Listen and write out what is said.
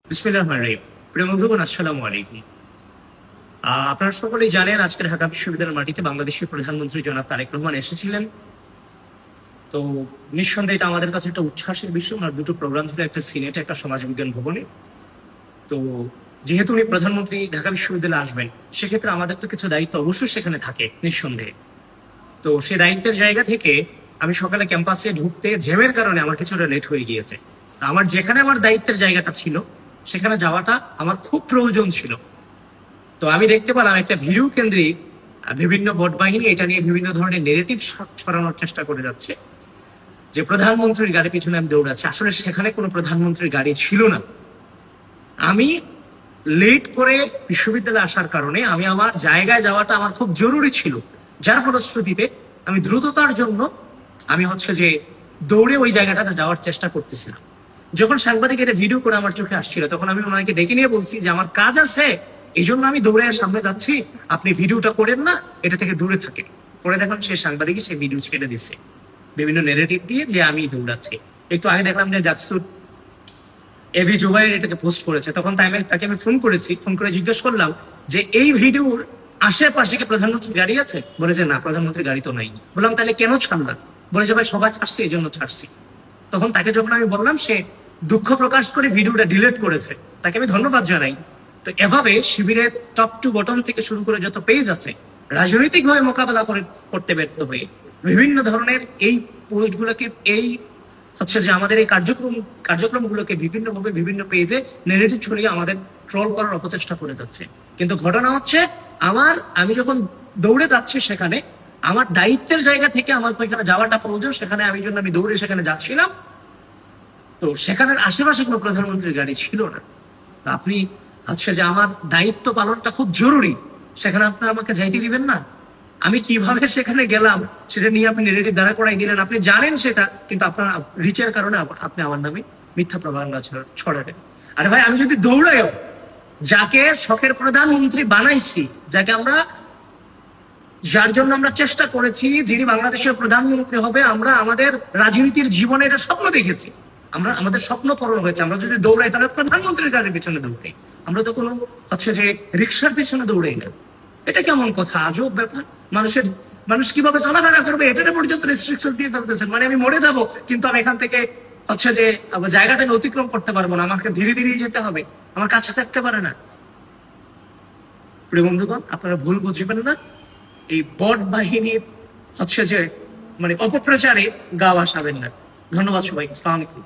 বিসমিল্লাহির রহমানির রহিম। প্রিয় বন্ধুগণ, আসসালামু আলাইকুম। আপনারা সকলেই জানেন আজকে ঢাকা বিশ্ববিদ্যালয়ের মাটিতে বাংলাদেশের প্রধানমন্ত্রী জনাব তারেক রহমান এসেছিলেন। তো নিঃসন্দেহে এটা আমাদের কাছে একটা উচ্ছ্বাসের বিষয়। আমার দুটো প্রোগ্রাম ছিল, একটা সিনেটে, একটা সমাজ বিজ্ঞান ভবনে। তো যেহেতু উনি প্রধানমন্ত্রী ঢাকা বিশ্ববিদ্যালয়ে আসবেন, সেক্ষেত্রে আমাদের তো কিছু দায়িত্ব অবশ্যই সেখানে থাকে নিঃসন্দেহে। তো সেই দায়িত্বের জায়গা থেকে আমি সকালে ক্যাম্পাসে ঢুকতে জ্যামের কারণে আমার কিছুটা লেট হয়ে গিয়েছে। আমার যেখানে আমার দায়িত্বের জায়গাটা ছিল সেখানে যাওয়াটা আমার খুব প্রয়োজন ছিল। তো আমি দেখতে পেলাম একটা ভিডিও কেন্দ্রিক বিভিন্ন ভোট বাহিনী এটা নিয়ে বিভিন্ন ধরনের নেগেটিভ ছড়ানোর চেষ্টা করে যাচ্ছে যে প্রধানমন্ত্রীর গাড়ি পিছনে আমি দৌড়াচ্ছি। আসলে সেখানে কোনো প্রধানমন্ত্রীর গাড়ি ছিল না। আমি লেট করে বিশ্ববিদ্যালয়ে আসার কারণে আমি আমার জায়গায় যাওয়াটা আমার খুব জরুরি ছিল, যার ফলশ্রুতিতে আমি দ্রুততার জন্য আমি যে দৌড়ে ওই জায়গাটাতে যাওয়ার চেষ্টা করতেছিলাম। যখন সাংবাদিক এটা ভিডিও করে আমার চোখে আসছিল, তখন আমি ওনাকে ডেকে নিয়ে বলছি যে আমার কাজ আছে, এই জন্য আমি দৌড়ে সামনে যাচ্ছি, আপনি ভিডিওটা করেন না, এটা থেকে দূরে থাকেন। পরে দেখলাম সে সাংবাদিকই সে ভিডিও ছেড়ে দিছে বিভিন্ন নেগেটিভ দিয়ে যে আমি দৌড়াচ্ছি। একটু আগে দেখলাম যে জাকসুর এভি জুবাইর এটাকে পোস্ট করেছে, তখন তাকে আমি ফোন করেছি, ফোন করে জিজ্ঞেস করলাম যে এই ভিডিওর আশেপাশে কি প্রধানমন্ত্রীর গাড়ি আছে? বলে যে না, প্রধানমন্ত্রীর গাড়ি তো নাই। বললাম তাহলে কেন ছাড়লাম? বলে যে ভাই সবাই ছাড়ছে, এই জন্য ছাড়ছি। তখন তাকে যখন আমি বললাম, সে দুঃখ প্রকাশ করে ভিডিওটা ডিলিট করেছে। তাকে আমি ধন্যবাদ জানাই। তো এভাবে শিবিরের টপ টু বটম থেকে শুরু করে যত পেজ আছে, রাজনৈতিক ভাবে মোকাবেলা করতে ব্যর্থ হয়ে বিভিন্ন ধরনের এই পোস্টগুলোকে যে আমাদের এই কার্যক্রমগুলোকে বিভিন্নভাবে বিভিন্ন পেজে নেগেটিভ ছড়িয়ে আমাদের ট্রল করার অপচেষ্টা করে যাচ্ছে। কিন্তু ঘটনা হচ্ছে, আমি যখন দৌড়ে যাচ্ছি সেখানে আমার দায়িত্বের জায়গা থেকে আমার ওইখানে যাওয়াটা প্রয়োজন, সেখানে আমি দৌড়ে সেখানে যাচ্ছিলাম। তো সেখানের আশেপাশে কোনো প্রধানমন্ত্রীর গাড়ি ছিল না। তো আপনি যে আমার দায়িত্ব পালনটা খুব জরুরি, সেখানে আপনার আমাকে যাইতে দিবেন না? আমি কিভাবে সেখানে গেলাম সেটা নিয়ে আপনি নেগেটিভ দাঁড়া করাই দিলেন। আপনি জানেন সেটা, কিন্তু আপনার রিচের কারণে আপনি আমার নামে মিথ্যা প্রভাবনা ছড়াবেন। আরে ভাই, আমি যদি দৌড়াইও যাকে শখের প্রধানমন্ত্রী বানাইছি, যার জন্য আমরা চেষ্টা করেছি, যিনি বাংলাদেশের প্রধানমন্ত্রী হবে, আমরা আমাদের রাজনীতির জীবনে এটা স্বপ্ন দেখেছি, আমাদের স্বপ্ন পূরণ হয়েছে। আমরা যদি দৌড়াই তাহলে প্রধানমন্ত্রীর গাড়ির পিছনে দৌড়াই, আমরা তো কোনো যে রিক্সার পিছনে দৌড়াই না। এটা কেমন কথা? আজব ব্যাপার। মানুষ কিভাবে চলাফেরা করবে এটা পর্যন্ত রেস্ট্রিকশন দিয়ে ফেলতেছেন। মানে আমি মরে যাব, কিন্তু আমি এখান থেকে যে জায়গাটা আমি অতিক্রম করতে পারবো না, আমাকে ধীরে ধীরে যেতে হবে, আমার কাছে থাকতে পারে না। প্রিয় বন্ধুগণ, আপনারা ভুল বুঝবেন না। এই বট বাহিনীর যে অপপ্রচারে গা ভাসাবেন না। ধন্যবাদ সবাইকে। আসসালামু আলাইকুম।